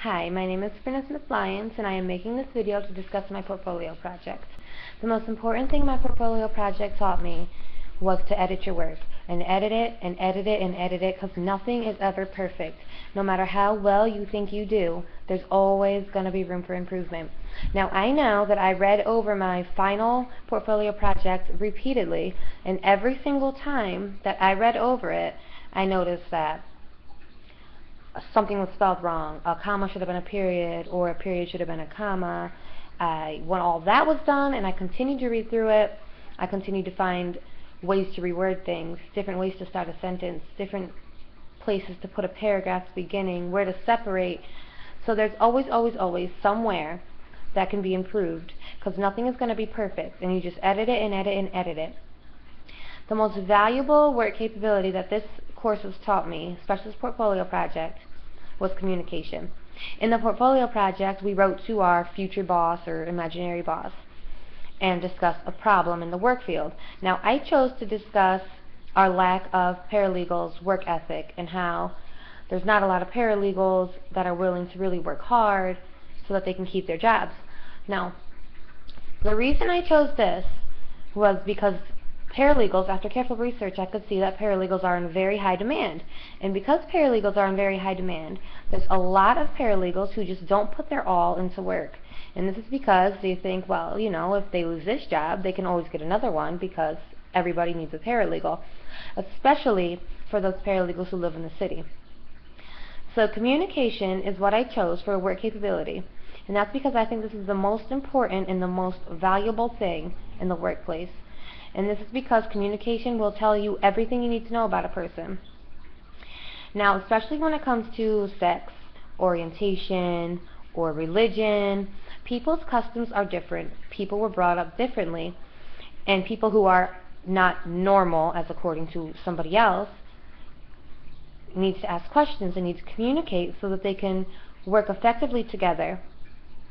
Hi, my name is Sabrina Smith-Lyons, and I am making this video to discuss my portfolio project. The most important thing my portfolio project taught me was to edit your work, and edit it, and edit it, and edit it, because nothing is ever perfect. No matter how well you think you do, there's always going to be room for improvement. Now, I know that I read over my final portfolio project repeatedly, and every single time that I read over it, I noticed that something was spelled wrong. A comma should have been a period, or a period should have been a comma. When all that was done and I continued to read through it, I continued to find ways to reword things, different ways to start a sentence, different places to put a paragraph beginning, where to separate. So there's always, always, always somewhere that can be improved, because nothing is going to be perfect, and you just edit it and edit and edit it. The most valuable work capability that this course has taught me, especially this portfolio project, was communication. In the portfolio project, we wrote to our future boss or imaginary boss and discussed a problem in the work field. Now, I chose to discuss our lack of paralegals' work ethic and how there's not a lot of paralegals that are willing to really work hard so that they can keep their jobs. Now, the reason I chose this was because paralegals, after careful research, I could see that paralegals are in very high demand. And because paralegals are in very high demand, there's a lot of paralegals who just don't put their all into work. And this is because they think, well, you know, if they lose this job, they can always get another one because everybody needs a paralegal, especially for those paralegals who live in the city. So communication is what I chose for work capability. And that's because I think this is the most important and the most valuable thing in the workplace. And this is because communication will tell you everything you need to know about a person. Now, especially when it comes to sex, orientation, or religion, people's customs are different. People were brought up differently. And people who are not normal, as according to somebody else, need to ask questions and need to communicate so that they can work effectively together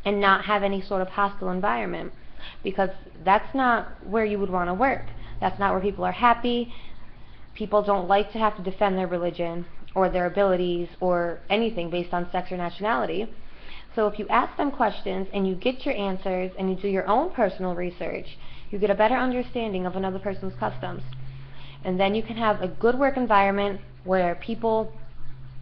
and not have any sort of hostile environment. Because that's not where you would want to work. That's not where people are happy. People don't like to have to defend their religion or their abilities or anything based on sex or nationality. So if you ask them questions and you get your answers and you do your own personal research, you get a better understanding of another person's customs. And then you can have a good work environment where people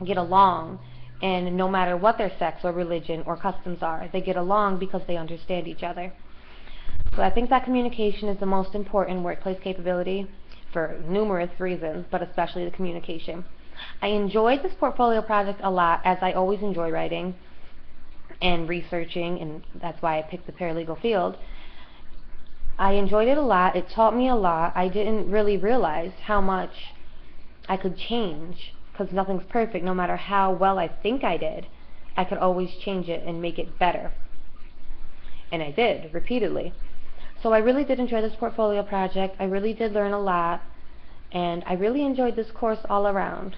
get along, and no matter what their sex or religion or customs are, they get along because they understand each other. So I think that communication is the most important workplace capability for numerous reasons, but especially the communication. I enjoyed this portfolio project a lot, as I always enjoy writing and researching, and that's why I picked the paralegal field. I enjoyed it a lot. It taught me a lot. I didn't really realize how much I could change, because nothing's perfect. No matter how well I think I did, I could always change it and make it better. And I did, repeatedly. So I really did enjoy this portfolio project. I really did learn a lot, and I really enjoyed this course all around.